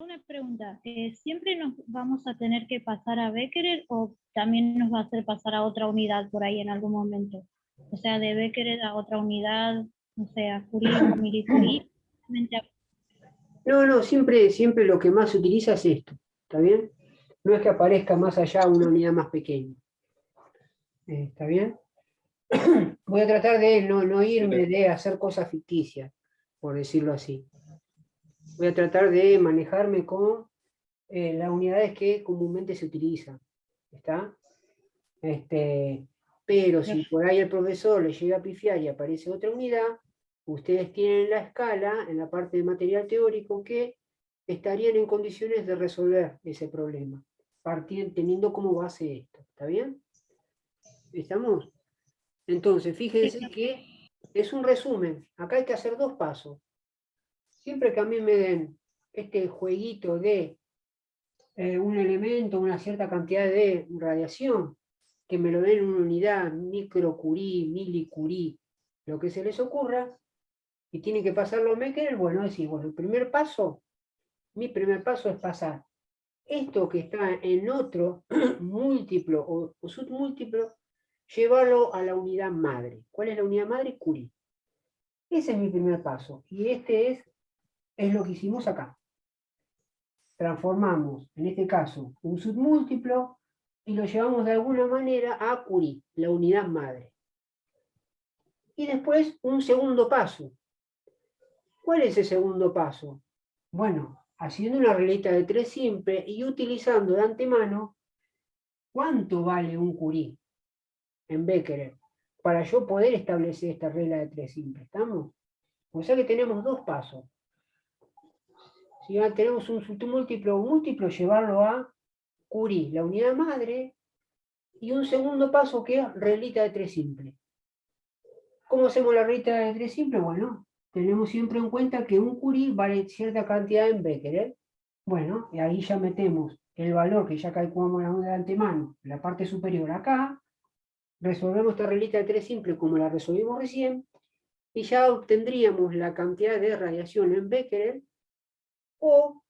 Una pregunta, ¿siempre nos vamos a tener que pasar a Becquerel o también nos va a hacer pasar a otra unidad por ahí en algún momento? O sea, de Becquerel a otra unidad, o sea, Curie o Marie Curie. No, no, siempre lo que más se utiliza es esto, ¿está bien? No es que aparezca más allá una unidad más pequeña. ¿Está bien? Voy a tratar de no irme de hacer cosas ficticias, por decirlo así. Voy a tratar de manejarme con las unidades que comúnmente se utilizan. ¿Está? Pero si por ahí el profesor le llega a pifiar y aparece otra unidad, ustedes tienen la escala en la parte de material teórico que estarían en condiciones de resolver ese problema, teniendo como base esto. ¿Está bien? ¿Estamos? Entonces, fíjense que es un resumen. Acá hay que hacer dos pasos. Siempre que a mí me den este jueguito de un elemento, una cierta cantidad de radiación, que me lo den en una unidad, microcurie, milicurie, lo que se les ocurra, y tienen que pasarlo a Becquerel, bueno, decir, bueno, mi primer paso es pasar esto que está en otro múltiplo o submúltiplo, llevarlo a la unidad madre. ¿Cuál es la unidad madre? Curie. Ese es mi primer paso, y este es lo que hicimos acá. Transformamos, en este caso, un submúltiplo y lo llevamos de alguna manera a Curie, la unidad madre. Y después un segundo paso. ¿Cuál es el segundo paso? Bueno, haciendo una reglita de 3 simple y utilizando de antemano cuánto vale un Curie en Becquerel, para yo poder establecer esta regla de 3 simple. ¿Estamos? O sea que tenemos dos pasos. Si ya tenemos un submúltiplo o múltiplo, llevarlo a Curie, la unidad madre, y un segundo paso que es reglita de 3 simple. ¿Cómo hacemos la reglita de 3 simple? Bueno, tenemos siempre en cuenta que un Curie vale cierta cantidad en Becquerel. Bueno, y ahí ya metemos el valor que ya calculamos de antemano, la parte superior acá, resolvemos esta reglita de 3 simple como la resolvimos recién, y ya obtendríamos la cantidad de radiación en Becquerel o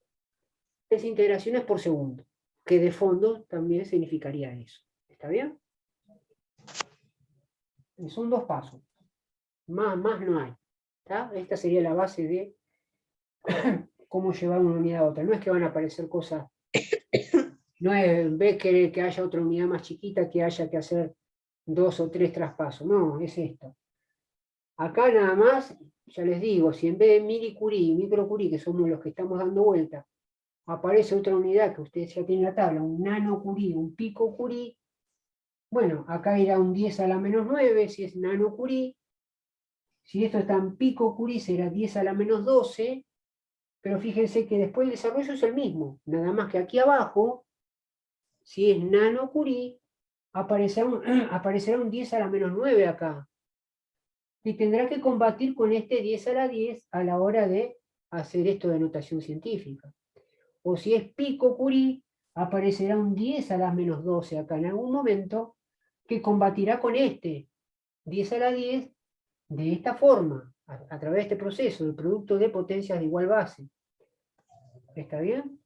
desintegraciones por segundo, que de fondo también significaría eso. ¿Está bien? Son dos pasos. Más no hay. ¿Está? Esta sería la base de cómo llevar una unidad a otra. No es que van a aparecer cosas, no es Becquerel que haya otra unidad más chiquita que haya que hacer 2 o 3 traspasos. No, es esto. Acá nada más, ya les digo, si en vez de milicurie y microcurie, que somos los que estamos dando vuelta, aparece otra unidad que ustedes ya tienen en la tabla, un nanocurie, un picocurie, bueno, acá irá un 10 a la menos 9 si es nanocurie. Si esto está en picocurie será 10 a la menos 12, pero fíjense que después el desarrollo es el mismo, nada más que aquí abajo, si es nanocurie, aparecerá un 10 a la menos 9 acá. Y tendrá que combatir con este 10 a la 10 a la hora de hacer esto de notación científica. O si es picocurie, aparecerá un 10 a la menos 12 acá en algún momento, que combatirá con este 10 a la 10 de esta forma, a través de este proceso, el producto de potencias de igual base. ¿Está bien?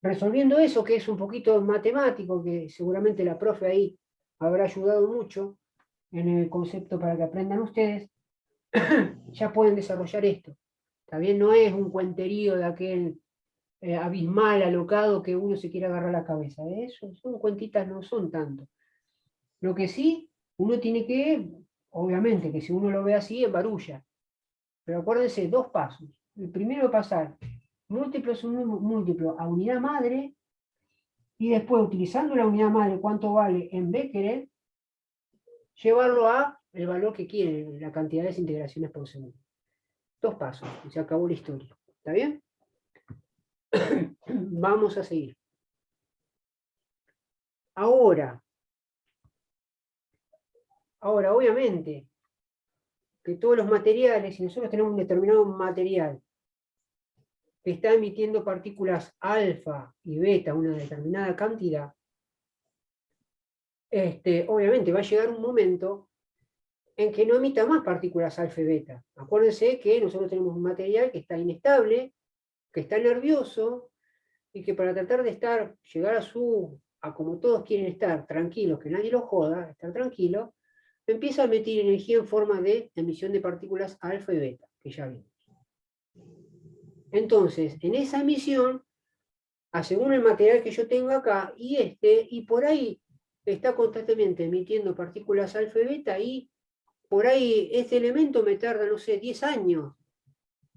Resolviendo eso, que es un poquito matemático, que seguramente la profe ahí habrá ayudado mucho en el concepto para que aprendan ustedes, ya pueden desarrollar esto. ¿Está bien? No es un cuenterío de aquel abismal, alocado, que uno se quiere agarrar la cabeza. Eso son cuentitas, no son tanto. Lo que sí, uno tiene que, obviamente, que si uno lo ve así, es barulla. Pero acuérdense, dos pasos. El primero es pasar múltiplo múltiplo a unidad madre, y después, utilizando la unidad madre, cuánto vale en Becquerel, llevarlo a el valor que quieren, la cantidad de desintegraciones por segundo. Dos pasos, y se acabó la historia. ¿Está bien? Vamos a seguir. Ahora, obviamente, que todos los materiales, si nosotros tenemos un determinado material que está emitiendo partículas alfa y beta, una determinada cantidad, obviamente va a llegar un momento en que no emita más partículas alfa y beta. Acuérdense que nosotros tenemos un material que está inestable, que está nervioso y que para tratar de llegar a como todos quieren estar, tranquilos, que nadie los joda, estar tranquilo, empieza a emitir energía en forma de emisión de partículas alfa y beta, que ya vimos. Entonces, en esa emisión, según el material que yo tengo acá, y por ahí está constantemente emitiendo partículas alfa y beta, y por ahí este elemento me tarda, no sé, 10 años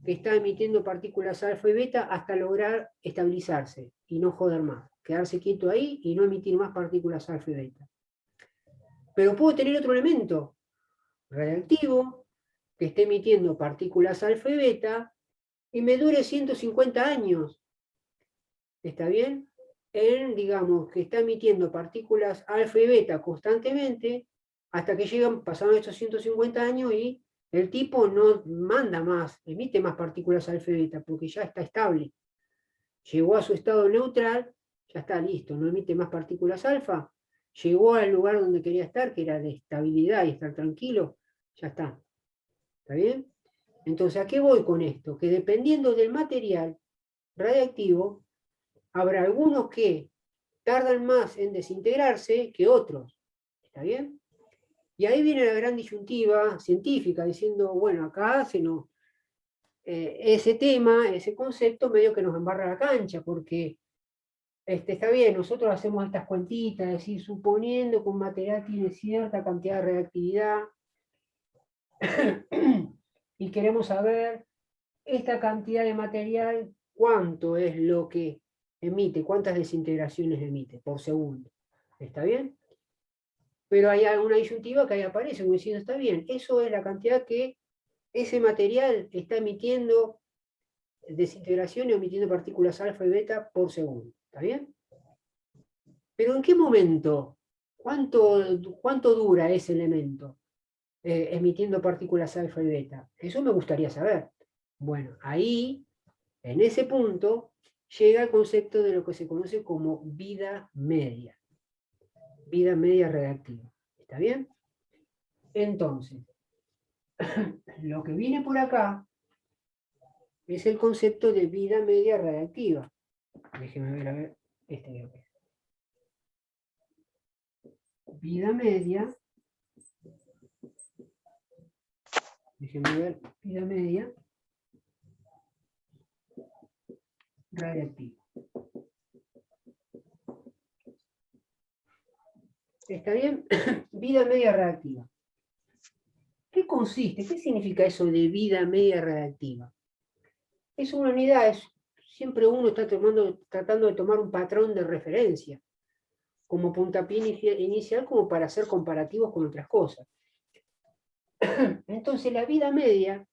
que está emitiendo partículas alfa y beta hasta lograr estabilizarse y no joder más, quedarse quieto ahí y no emitir más partículas alfa y beta. Pero puedo tener otro elemento radiactivo que esté emitiendo partículas alfa y beta y me dure 150 años. ¿Está bien? Digamos, que está emitiendo partículas alfa y beta constantemente hasta que llegan, pasaron estos 150 años y el tipo no manda más, emite más partículas alfa y beta porque ya está estable. Llegó a su estado neutral, ya está listo, no emite más partículas alfa. Llegó al lugar donde quería estar, que era de estabilidad y estar tranquilo, ya está. ¿Está bien? Entonces, ¿a qué voy con esto? Que dependiendo del material radiactivo, habrá algunos que tardan más en desintegrarse que otros. ¿Está bien? Y ahí viene la gran disyuntiva científica, diciendo, bueno, acá ese tema, ese concepto, medio que nos embarra la cancha, porque está bien, nosotros hacemos estas cuentitas, es decir, suponiendo que un material tiene cierta cantidad de reactividad, y queremos saber esta cantidad de material, cuánto es lo que emite, cuántas desintegraciones emite por segundo. ¿Está bien? Pero hay alguna disyuntiva que ahí aparece, como diciendo, está bien, eso es la cantidad que ese material está emitiendo desintegraciones o emitiendo partículas alfa y beta por segundo. ¿Está bien? Pero ¿en qué momento? ¿Cuánto dura ese elemento emitiendo partículas alfa y beta? Eso me gustaría saber. Bueno, ahí, en ese punto, llega el concepto de lo que se conoce como vida media. Vida media radiactiva. ¿Está bien? Entonces, lo que viene por acá es el concepto de vida media radiactiva. Déjenme ver, a ver, creo que es. Vida media, déjenme ver, vida media radiactiva. ¿Está bien? Vida media radiactiva. ¿Qué consiste? ¿Qué significa eso de vida media radiactiva? Es una unidad, siempre uno está tratando de tomar un patrón de referencia como puntapié inicial, como para hacer comparativos con otras cosas. Entonces la vida media,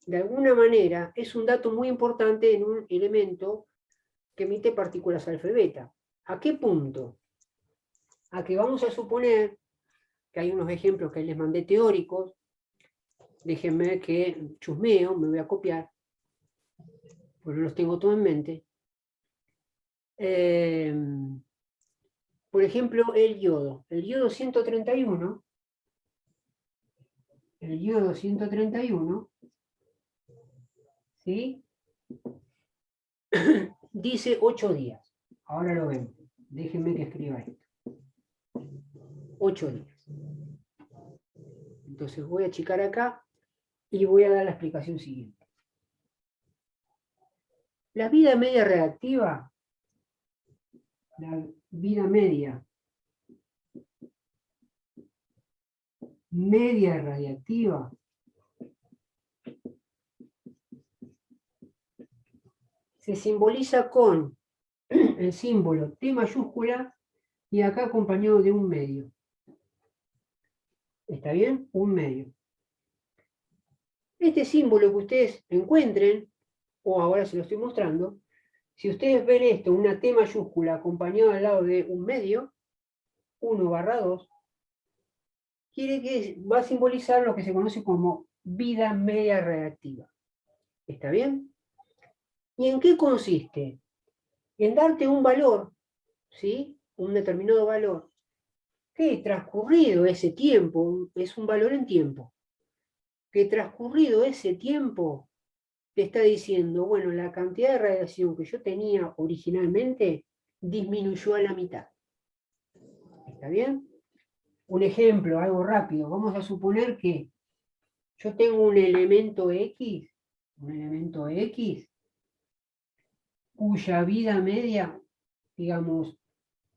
de alguna manera, es un dato muy importante en un elemento que emite partículas alfa y beta. ¿A qué punto? A que vamos a suponer que hay unos ejemplos que les mandé teóricos, déjenme que chusmeo, me voy a copiar, porque no los tengo todo en mente. Por ejemplo, el yodo 131, ¿sí? Dice 8 días. Ahora lo vemos. Déjenme que escriba esto. 8 días. Entonces voy a achicar acá y voy a dar la explicación siguiente. La vida media reactiva, la vida media radiactiva, se simboliza con el símbolo T mayúscula y acá acompañado de un medio. ¿Está bien? Un medio. Este símbolo que ustedes encuentren, o ahora se lo estoy mostrando, si ustedes ven esto, una T mayúscula acompañada al lado de un medio, 1/2, quiere que va a simbolizar lo que se conoce como vida media reactiva. ¿Está bien? ¿Y en qué consiste? En darte un valor, ¿sí? Un determinado valor, que transcurrido ese tiempo, es un valor en tiempo, que transcurrido ese tiempo te está diciendo, bueno, la cantidad de radiación que yo tenía originalmente disminuyó a la mitad. ¿Está bien? Un ejemplo, algo rápido. Vamos a suponer que yo tengo un elemento X, cuya vida media, digamos,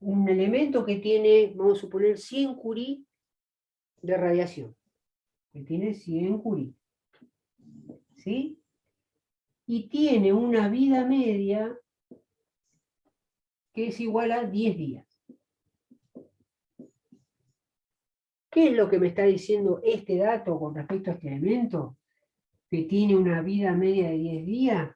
un elemento que tiene, vamos a suponer, 100 curie de radiación, que tiene 100 curie, ¿sí? Y tiene una vida media que es igual a 10 días. ¿Qué es lo que me está diciendo este dato con respecto a este elemento? Que tiene una vida media de 10 días.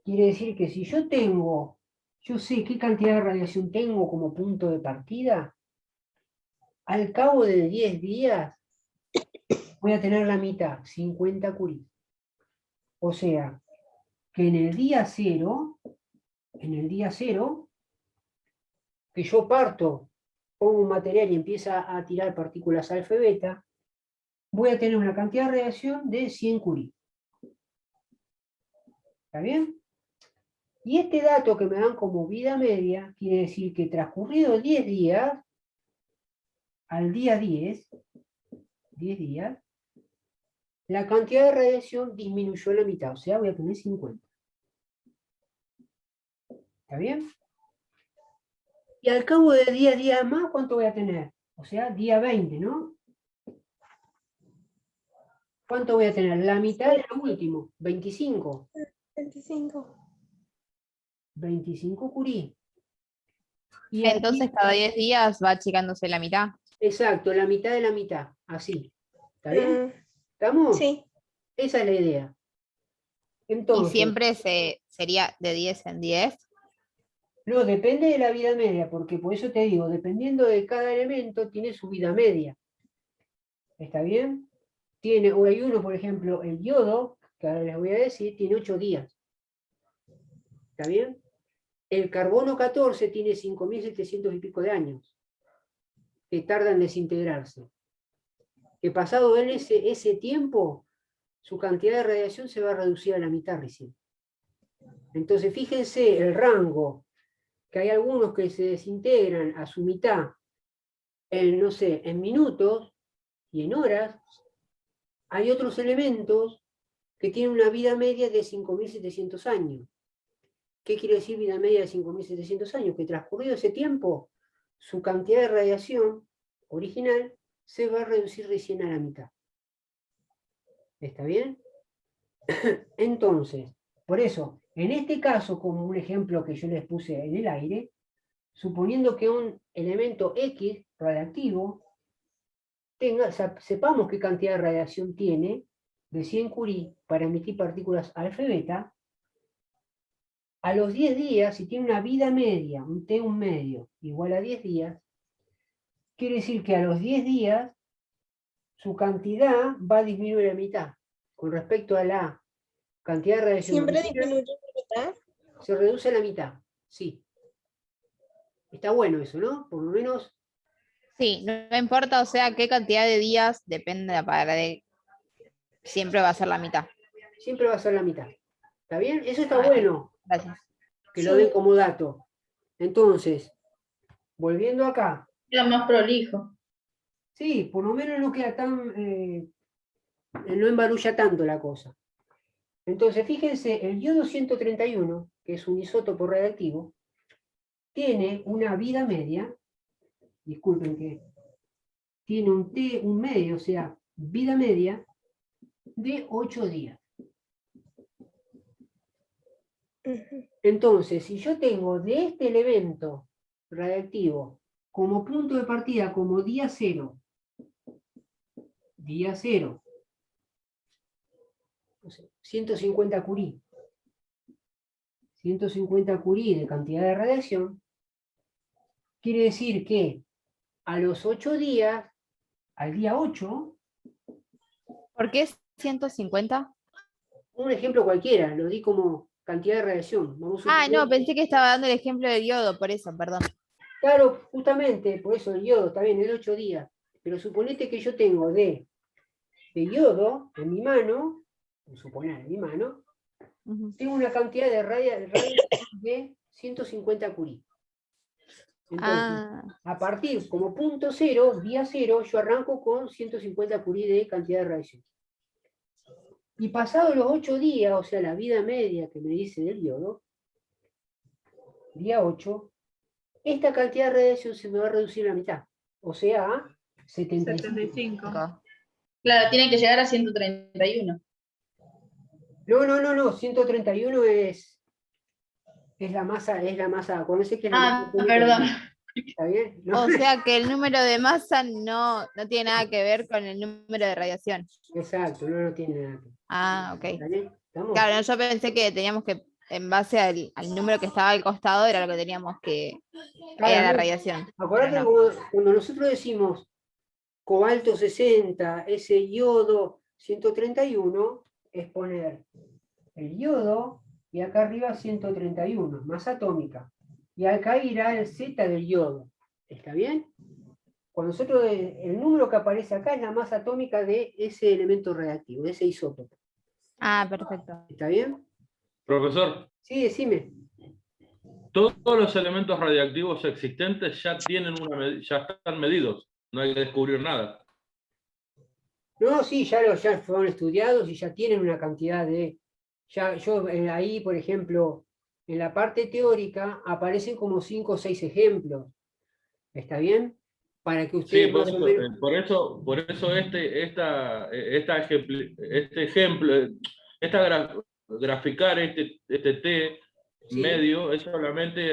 Quiere decir que si yo sé qué cantidad de radiación tengo como punto de partida, al cabo de 10 días voy a tener la mitad, 50 curie. O sea, que en el día cero, que yo parto, pongo un material y empieza a tirar partículas alfa y beta, voy a tener una cantidad de radiación de 100 curie. ¿Está bien? Y este dato que me dan como vida media, quiere decir que transcurridos 10 días, al día 10 días, la cantidad de radiación disminuyó a la mitad, o sea, voy a tener 50. ¿Está bien? Y al cabo de 10 días más, ¿cuánto voy a tener? O sea, día 20, ¿no? ¿Cuánto voy a tener? La mitad de lo último, 25. 25 curie. Y Entonces aquí, cada 10 días va achicándose la mitad. exacto, la mitad de la mitad, así. ¿Está bien? ¿Estamos? Sí. Esa es la idea. Y Entonces, siempre sería de 10 en 10. no, depende de la vida media, porque por eso te digo, dependiendo de cada elemento, tiene su vida media. ¿Está bien? O hay uno, por ejemplo, el yodo, que ahora les voy a decir, tiene 8 días. ¿Está bien? El carbono 14 tiene 5.700 y pico de años, que tarda en desintegrarse. Que pasado ese tiempo, su cantidad de radiación se va a reducir a la mitad recién. Entonces, fíjense el rango, que hay algunos que se desintegran a su mitad en, no sé, en minutos y en horas. Hay otros elementos que tienen una vida media de 5.700 años. ¿Qué quiere decir vida media de 5.700 años? Que transcurrido ese tiempo, su cantidad de radiación original se va a reducir recién a la mitad. ¿Está bien? Entonces, por eso, en este caso, como un ejemplo que yo les puse en el aire, suponiendo que un elemento X radiactivo sepamos qué cantidad de radiación tiene de 100 curie para emitir partículas alfa y beta, a los 10 días, si tiene una vida media, un T1 medio, igual a 10 días, quiere decir que a los 10 días su cantidad va a disminuir a mitad. Con respecto a la cantidad de radiación Siempre original, disminuye la mitad. se reduce a la mitad. Sí. Está bueno eso, ¿no? Por lo menos. Sí, no importa, o sea, qué cantidad de días, depende de la pared, siempre va a ser la mitad. Siempre va a ser la mitad. ¿Está bien? Eso está Ah, bueno, gracias. que lo den como dato. Entonces, volviendo acá. Queda más prolijo. Sí, por lo menos no queda tan, no embarulla tanto la cosa. Entonces, fíjense, el yodo 131, que es un isótopo radiactivo, tiene una vida media, disculpen que tiene un T, un medio, o sea, vida media de 8 días. Entonces, si yo tengo de este elemento radiactivo como punto de partida, como día cero, no sé, 150 curie, 150 curie de cantidad de radiación, quiere decir que a los 8 días, al día 8, ¿Por qué 150? un ejemplo cualquiera, lo di como cantidad de radiación. Vamos a Ah, suponer, no, pensé que estaba dando el ejemplo del yodo, por eso, perdón. claro, justamente, por eso el yodo, está bien, es 8 días, pero suponete que yo tengo de yodo en mi mano suponer en mi mano, Ujú. tengo una cantidad de radiación de 150 curie. Entonces, a partir como punto cero, día cero, yo arranco con 150 curie de cantidad de radiación. Y pasados los 8 días, o sea, la vida media que me dice del yodo, día 8, esta cantidad de radiación se me va a reducir a la mitad. O sea, a 75. 75. Claro, tiene que llegar a 131. No, 131 es la masa, acuérdense que es la masa atómica del perdón. yodo. ¿Está bien? ¿No? O sea que el número de masa no tiene nada que ver con el número de radiación. Exacto, no tiene nada que ver. Ok. ¿Está bien? ¿Estamos? Claro, no, yo pensé que teníamos que, en base al número que estaba al costado, era lo que teníamos que, era la no. radiación. Acordate Pero que no. cuando nosotros decimos cobalto 60, ese yodo 131, es poner el yodo y acá arriba 131, masa atómica. Y acá irá el Z del yodo. ¿Está bien? Cuando nosotros, el número que aparece acá es la masa atómica de ese elemento reactivo, de ese isótopo. Perfecto. ¿Está bien? Profesor, Sí, decime. todos los elementos radiactivos existentes ya están medidos, no hay que descubrir nada. No, sí, ya fueron estudiados y ya tienen una cantidad de... ahí, por ejemplo, en la parte teórica aparecen como 5 o 6 ejemplos. ¿Está bien? Para que ustedes Sí, más o menos... por eso graficar este T Sí. medio es solamente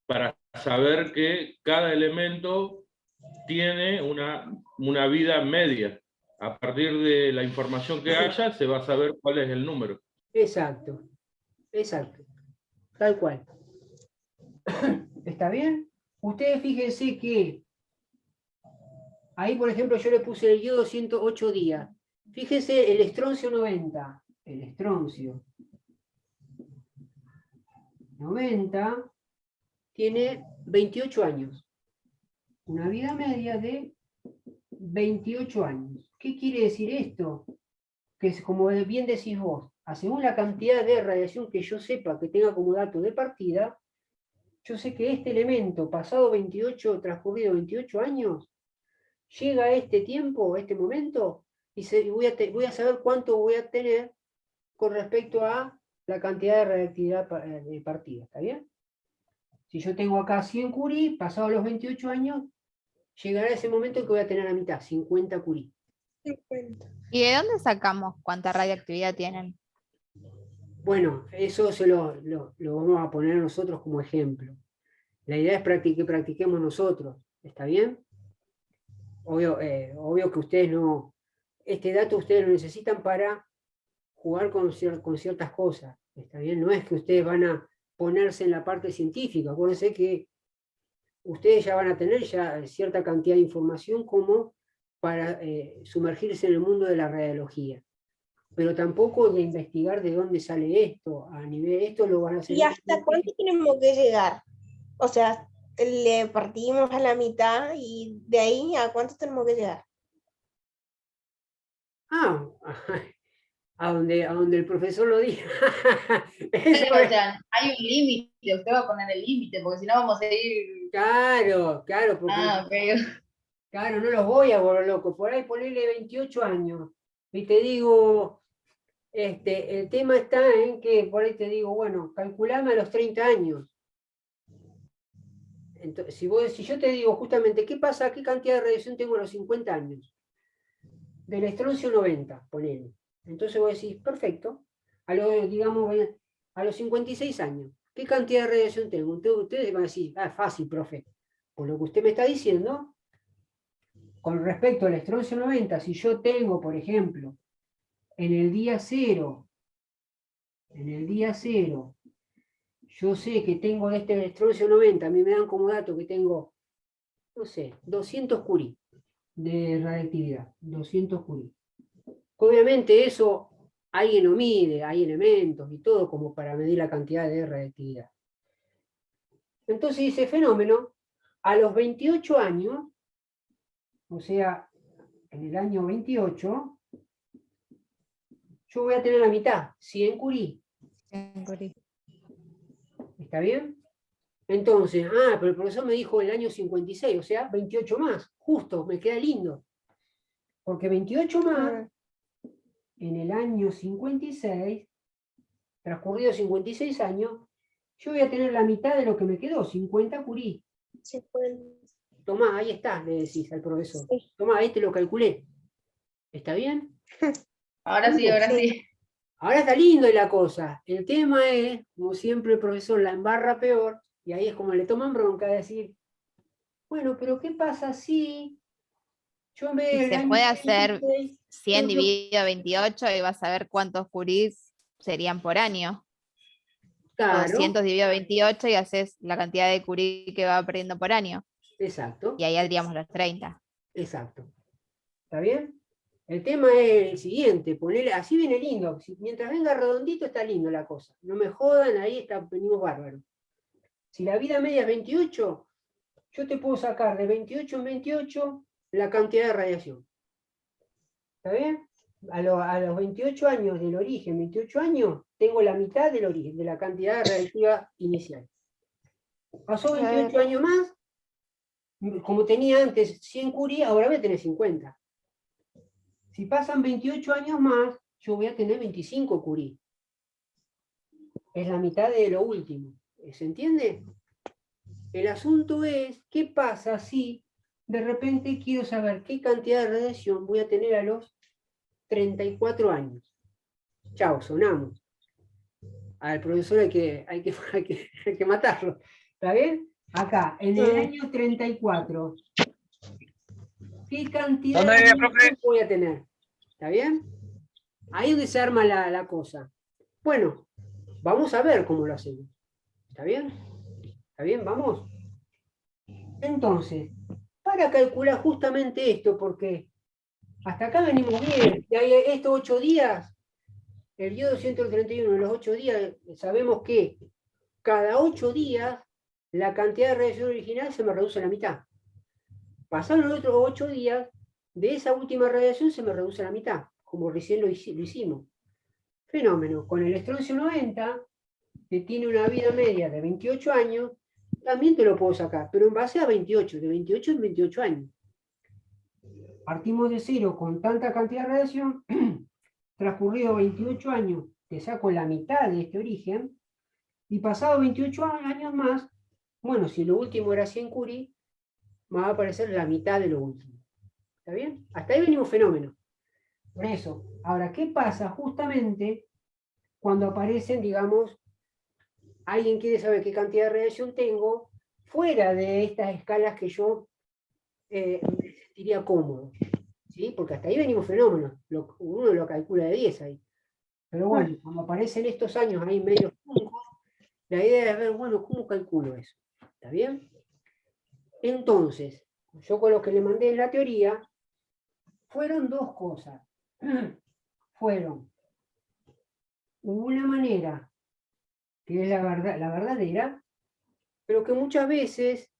para saber que cada elemento tiene una vida media. A partir de la información que haya, se va a saber cuál es el número. Exacto. Tal cual. ¿Está bien? Ustedes fíjense que ahí, por ejemplo, yo le puse el yodo 108 días. Fíjense el estroncio 90. El estroncio 90 tiene 28 años. Una vida media de 28 años. ¿Qué quiere decir esto? Que es como bien decís vos, según la cantidad de radiación que yo sepa que tenga como dato de partida, yo sé que este elemento, transcurrido 28 años, llega a este tiempo, a este momento, y voy a saber cuánto voy a tener con respecto a la cantidad de radiactividad de partida. ¿Está bien? Si yo tengo acá 100 curie, pasados los 28 años, llegará ese momento en que voy a tener la mitad, 50 curie. ¿Y de dónde sacamos cuánta radiactividad tienen? Bueno, eso lo vamos a poner nosotros como ejemplo. La idea es que practiquemos nosotros. ¿Está bien? Obvio que ustedes no... Este dato ustedes lo necesitan para jugar con ciertas cosas. ¿Está bien? No es que ustedes van a ponerse en la parte científica. Acuérdense que ustedes ya van a tener ya cierta cantidad de información como para sumergirse en el mundo de la radiología. Pero tampoco de investigar de dónde sale esto. A nivel esto lo van a hacer. ¿Y hasta cuánto tenemos que llegar? O sea, le partimos a la mitad y de ahí a cuánto tenemos que llegar. A donde el profesor lo diga. O sea, hay un límite, usted va a poner el límite, porque si no vamos a ir... Claro, porque claro, no los voy a volver loco. Por ahí ponerle 28 años. Y te digo, el tema está en que por ahí te digo, bueno, calculame a los 30 años. Entonces, si yo te digo justamente, ¿qué pasa? ¿Qué cantidad de radiación tengo a los 50 años? Del estroncio 90, ponele. Entonces vos decís, perfecto, digamos, a los 56 años, ¿qué cantidad de radiación tengo? Ustedes van a decir, fácil, profe. Por lo que usted me está diciendo, con respecto al estroncio 90, si yo tengo, por ejemplo, en el día cero, yo sé que tengo de este estroncio 90, a mí me dan como dato que tengo, no sé, 200 curie de radiactividad, 200 curie. Obviamente eso alguien lo mide, hay elementos y todo como para medir la cantidad de radiactividad. Entonces ese fenómeno, a los 28 años, o sea, en el año 28, yo voy a tener la mitad, 100 curí. ¿Está bien? Entonces, pero el profesor me dijo el año 56, o sea, 28 más. Justo, me queda lindo. Porque 28 más, en el año 56, transcurridos 56 años, yo voy a tener la mitad de lo que me quedó, 50 curí. 50. Tomá, ahí está, le decís al profesor. Sí. Tomá, lo calculé. ¿Está bien? Ahora sí, ahora sí. Ahora está lindo la cosa. El tema es, como siempre el profesor la embarra peor, y ahí es como le toman bronca de decir, bueno, pero ¿qué pasa si yo en vez Y del se año puede hacer 26, 100 tengo- dividido 28 y vas a ver cuántos curís serían por año. O Claro, 200 dividido 28 y haces la cantidad de curí que va perdiendo por año. exacto, Y ahí haríamos los 30. exacto. ¿Está bien? El tema es el siguiente, ponerle, así viene lindo. Mientras venga redondito está lindo la cosa. No me jodan, ahí venimos bárbaros. Si la vida media es 28, yo te puedo sacar de 28 en 28 la cantidad de radiación. ¿Está bien? A los 28 años del origen, 28 años, tengo la mitad del origen, de la cantidad radiactiva inicial. Pasó 28 años más, como tenía antes 100 curí, ahora voy a tener 50. Si pasan 28 años más, yo voy a tener 25 curí. Es la mitad de lo último. ¿Se entiende? El asunto es, ¿qué pasa si de repente quiero saber qué cantidad de radiación voy a tener a los 34 años? Chao, sonamos. Al profesor hay que matarlo. ¿Está bien? Acá, en el año 34, ¿qué cantidad de radiación voy a tener? ¿Está bien? Ahí es donde se arma la cosa. Bueno, vamos a ver cómo lo hacemos. ¿Está bien? ¿Está bien? Vamos. Entonces, para calcular justamente esto, porque hasta acá venimos bien, y hay estos 8 días, el día 231 de los 8 días, sabemos que cada 8 días la cantidad de radiación original se me reduce a la mitad. Pasaron los otros 8 días, de esa última radiación se me reduce a la mitad, como recién lo hicimos. Fenómeno. Con el estroncio 90, que tiene una vida media de 28 años, también te lo puedo sacar, pero en base a 28, de 28 en 28 años. Partimos de cero con tanta cantidad de radiación, transcurrido 28 años, te saco la mitad de este origen, y pasado 28 años más, bueno, si lo último era 100 curí, me va a aparecer la mitad de lo último. ¿Está bien? Hasta ahí venimos fenómenos. Por eso, ahora, ¿qué pasa justamente cuando aparecen, digamos, alguien quiere saber qué cantidad de radiación tengo fuera de estas escalas que yo me sentiría cómodo? ¿Sí? Porque hasta ahí venimos fenómenos. Uno lo calcula de 10 ahí. Pero bueno, cuando aparecen estos años ahí medio juncos, la idea es ver, bueno, ¿cómo calculo eso? ¿Está bien? Entonces, yo con lo que le mandé en la teoría, fueron dos cosas. Fueron una manera, que es la verdadera, pero que muchas veces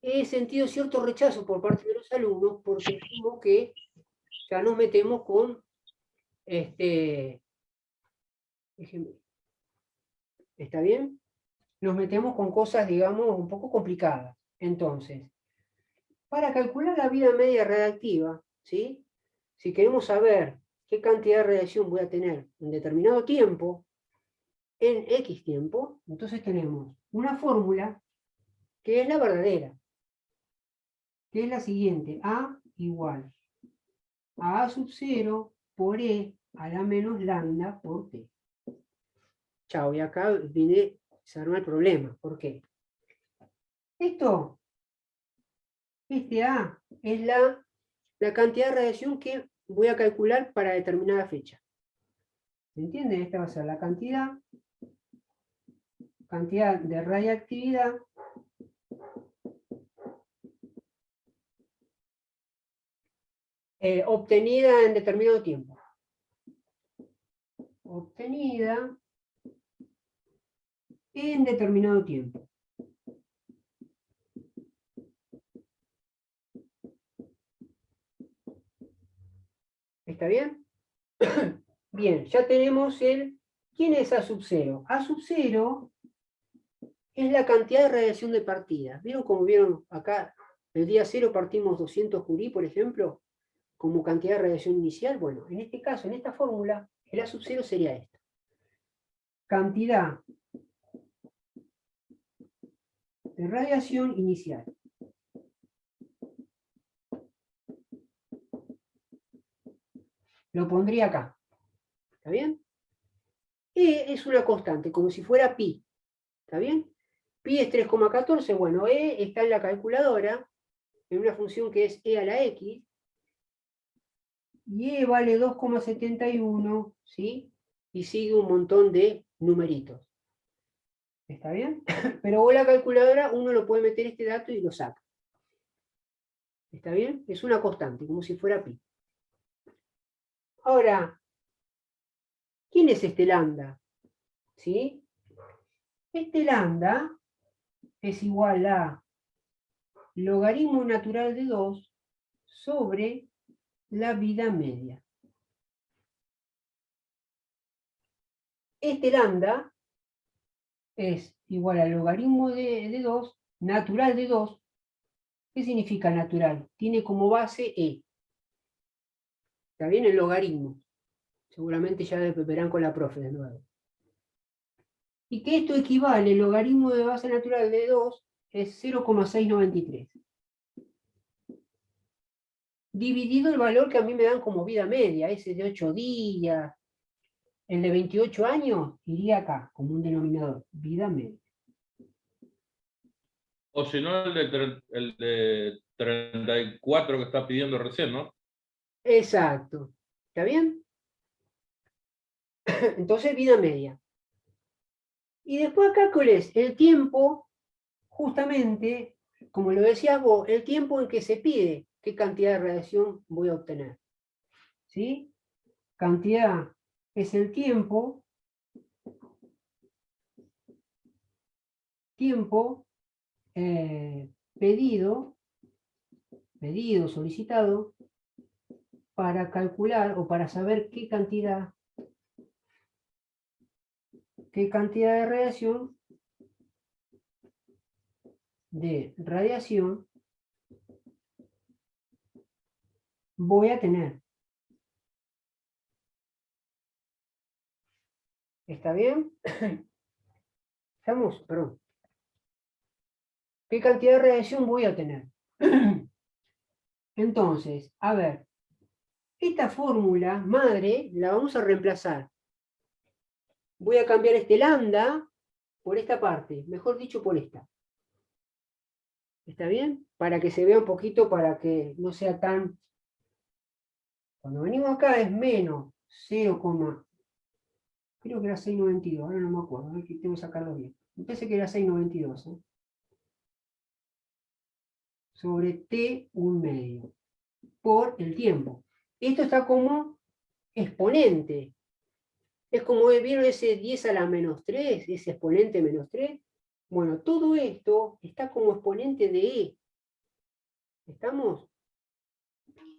he sentido cierto rechazo por parte de los alumnos, porque es como que ya nos metemos con, ¿está bien? Nos metemos con cosas, digamos, un poco complicadas. Entonces, para calcular la vida media radiactiva, ¿sí? Si queremos saber qué cantidad de radiación voy a tener en determinado tiempo, en X tiempo, entonces tenemos una fórmula que es la verdadera, que es la siguiente: A igual a sub 0 por E a la menos lambda por T. Chao, y acá se arma el problema. ¿Por qué? Este A es la cantidad de radiación que voy a calcular para determinada fecha. ¿Se entiende? Esta va a ser la cantidad de radiactividad obtenida en determinado tiempo. Obtenida en determinado tiempo. ¿Está bien? Bien, ya tenemos el... ¿Quién es A sub 0? A sub 0 es la cantidad de radiación de partida. ¿Vieron cómo vieron acá? El día 0 partimos 200 curie, por ejemplo, como cantidad de radiación inicial. Bueno, en este caso, en esta fórmula, el A sub 0 sería esto. Cantidad de radiación inicial. Lo pondría acá. ¿Está bien? E es una constante, como si fuera pi. ¿Está bien? Pi es 3,14. Bueno, E está en la calculadora, en una función que es E a la X. Y E vale 2,71, ¿sí? Y sigue un montón de numeritos. ¿Está bien? Pero vos la calculadora, uno lo puede meter este dato y lo saca. ¿Está bien? Es una constante, como si fuera pi. Ahora, ¿quién es este lambda? ¿Sí? Este lambda es igual a logaritmo natural de 2 sobre la vida media. Este lambda es igual al logaritmo de 2, natural de 2. ¿Qué significa natural? Tiene como base E. ¿Está bien? El logaritmo. Seguramente ya verán con la profe de nuevo. Y que esto equivale, el logaritmo de base natural de 2 es 0,693. Dividido el valor que a mí me dan como vida media, ese de 8 días, el de 28 años, iría acá, como un denominador, vida media. O si no, el de 34 que está pidiendo recién, ¿no? Exacto. ¿Está bien? Entonces, vida media. Y después acá, ¿cuál es? El tiempo, justamente, como lo decías vos, el tiempo en que se pide qué cantidad de radiación voy a obtener. ¿Sí? Cantidad es el tiempo pedido, solicitado, para calcular o para saber qué cantidad de radiación voy a tener. ¿Está bien? ¿Estamos? Perdón. ¿Qué cantidad de radiación voy a tener? Entonces, a ver, esta fórmula madre la vamos a reemplazar. Voy a cambiar este lambda por esta parte, mejor dicho por esta. ¿Está bien? Para que se vea un poquito, para que no sea tan... Cuando venimos acá es menos 0, creo que era 6,92, ahora no me acuerdo, aquí tengo que sacarlo bien. Me parece que era 6,92, ¿eh? Sobre t un medio, por el tiempo. Esto está como exponente. Es como, ¿vieron ese 10 a la menos 3? Ese exponente menos 3. Bueno, todo esto está como exponente de e. ¿Estamos?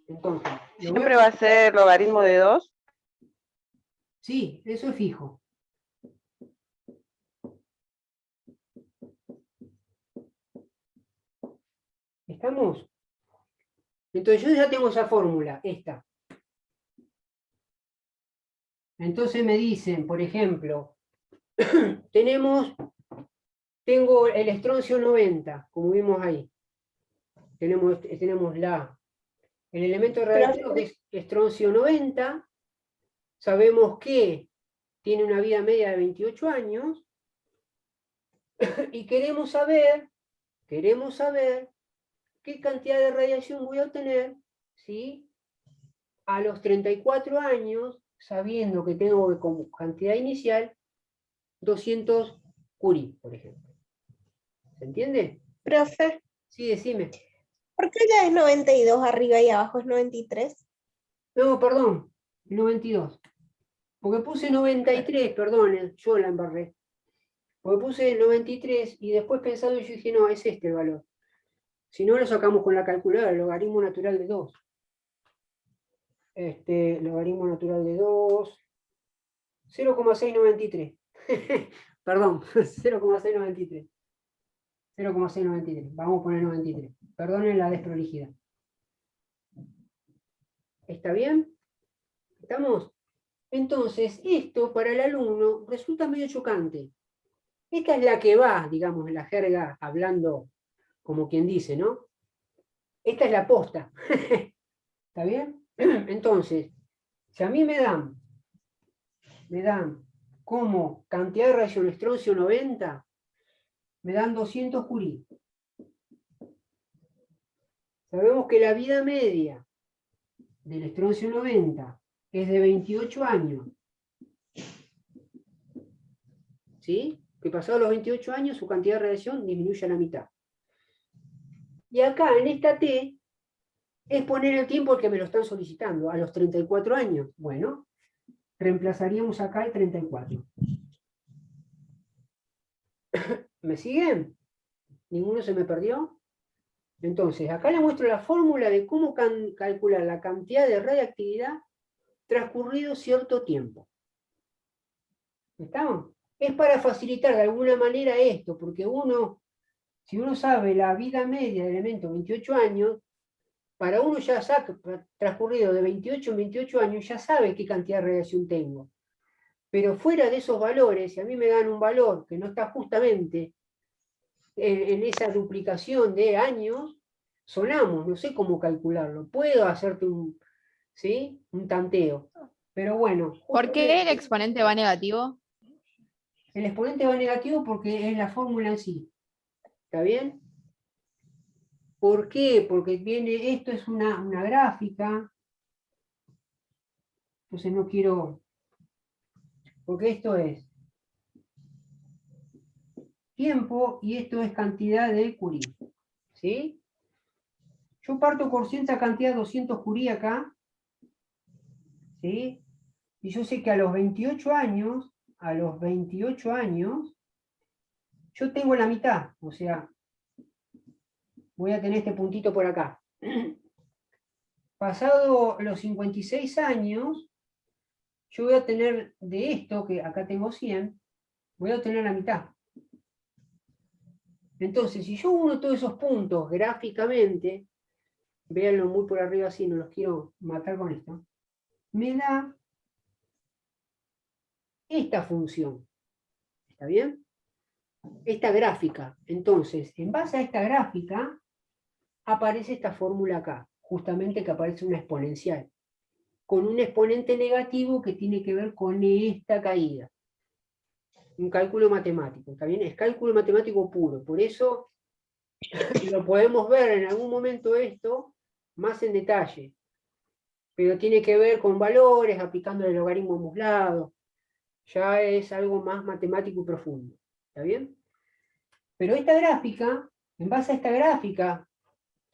Entonces, ¿Siempre va a ser logaritmo de 2? Sí, eso es fijo. ¿Estamos? Entonces yo ya tengo esa fórmula, esta. Entonces me dicen, por ejemplo, tengo el estroncio 90, como vimos ahí. Tenemos el elemento radioactivo que es estroncio 90. Sabemos que tiene una vida media de 28 años. Y queremos saber qué cantidad de radiación voy a obtener, ¿sí? A los 34 años, sabiendo que tengo como cantidad inicial 200 curie, por ejemplo. ¿Se entiende? Profe, Sí, decime. ¿por qué ya es 92 arriba y abajo es 93? No, perdón, 92. Porque puse 93, perdón, yo la embarré. Porque puse 93 y después pensando yo dije, no, es este el valor. Si no, lo sacamos con la calculadora, el logaritmo natural de 2. Logaritmo natural de 2. 0,693. Perdón, 0,693. 0,693. Vamos a poner 93. Perdonen la desprolijidad. ¿Está bien? ¿Estamos? Entonces, esto para el alumno resulta medio chocante. Esta es la que va, digamos, en la jerga, hablando como quien dice, ¿no? Esta es la posta. ¿Está bien? Entonces, si a mí me dan como cantidad de radiación estroncio 90, me dan 200 curí. Sabemos que la vida media del estroncio 90 es de 28 años. ¿Sí? Que pasados los 28 años su cantidad de radiación disminuye a la mitad. Y acá en esta T es poner el tiempo al que me lo están solicitando, a los 34 años. Bueno, reemplazaríamos acá el 34. ¿Me siguen? ¿Ninguno se me perdió? Entonces, acá les muestro la fórmula de cómo calcular la cantidad de radiactividad transcurrido cierto tiempo. ¿Estamos? Es para facilitar de alguna manera esto, porque si uno sabe la vida media del elemento 28 años, para uno ya sabe, transcurrido de 28 en 28 años, ya sabe qué cantidad de radiación tengo. Pero fuera de esos valores, si a mí me dan un valor que no está justamente en esa duplicación de años, sonamos, no sé cómo calcularlo. Puedo hacerte un tanteo. Pero bueno. ¿Por qué el exponente va negativo? El exponente va negativo porque es la fórmula en sí. ¿Está bien? ¿Por qué? Porque esto es una gráfica. Entonces no quiero... Porque esto es tiempo y esto es cantidad de Curie. ¿Sí? Yo parto por cierta cantidad de 200 Curie acá. ¿Sí? Y yo sé que a los 28 años, yo tengo la mitad. O sea, voy a tener este puntito por acá. Pasado los 56 años, yo voy a tener de esto, que acá tengo 100, voy a obtener la mitad. Entonces, si yo uno todos esos puntos gráficamente, véanlo muy por arriba así, no los quiero matar con esto, me da esta función. ¿Está bien? Esta gráfica. Entonces, en base a esta gráfica, aparece esta fórmula acá, justamente que aparece una exponencial, con un exponente negativo que tiene que ver con esta caída. Un cálculo matemático, ¿está bien? Es cálculo matemático puro, por eso lo podemos ver en algún momento esto más en detalle, pero tiene que ver con valores, aplicando el logaritmo muslado, ya es algo más matemático y profundo, ¿está bien? Pero esta gráfica, en base a esta gráfica,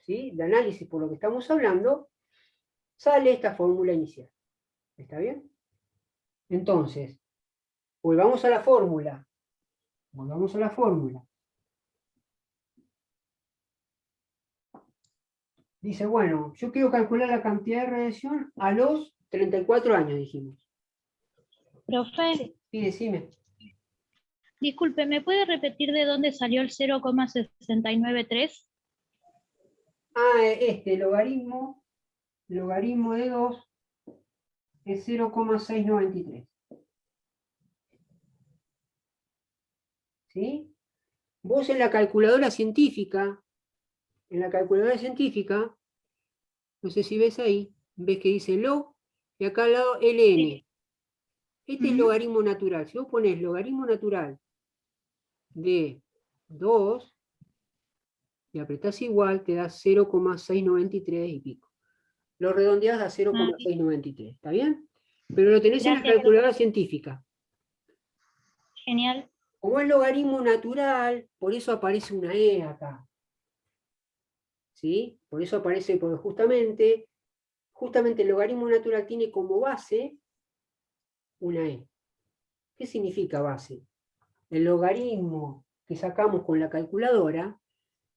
¿sí?, de análisis por lo que estamos hablando, sale esta fórmula inicial, ¿está bien? Entonces, volvamos a la fórmula. Dice, bueno, yo quiero calcular la cantidad de radiación a los 34 años, dijimos. Profe, Sí, decime. disculpe, ¿me puede repetir de dónde salió el 0,693? Logaritmo de 2 es 0,693. ¿Sí? Vos en la calculadora científica, no sé si ves ahí, ves que dice log y acá al lado ln. Este es logaritmo natural. Si vos ponés logaritmo natural de 2 y apretás igual, te da 0,693 y pico. Lo redondeás a 0,693, ¿está bien? Pero lo tenés en la Gracias. calculadora científica. Genial. Como es logaritmo natural, por eso aparece una E acá. ¿Sí? Por eso aparece, porque justamente el logaritmo natural tiene como base una E. ¿Qué significa base? El logaritmo que sacamos con la calculadora,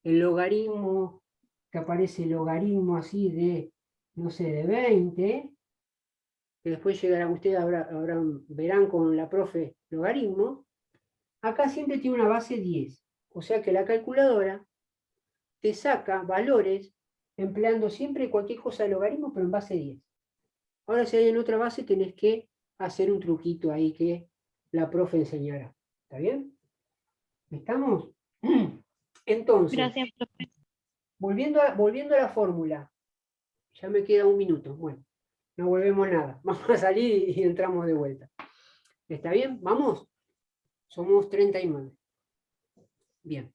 el logaritmo que aparece, el logaritmo así de, no sé, de 20, que después llegará, ustedes verán con la profe logaritmo, acá siempre tiene una base 10. O sea que la calculadora te saca valores empleando siempre cualquier cosa de logaritmo, pero en base 10. Ahora si hay en otra base tenés que hacer un truquito ahí que la profe enseñará. ¿Está bien? ¿Estamos? Entonces, Gracias, profe. volviendo a la fórmula, ya me queda un minuto. Bueno, no volvemos nada. Vamos a salir y entramos de vuelta. ¿Está bien? ¿Vamos? Somos 39. Bien.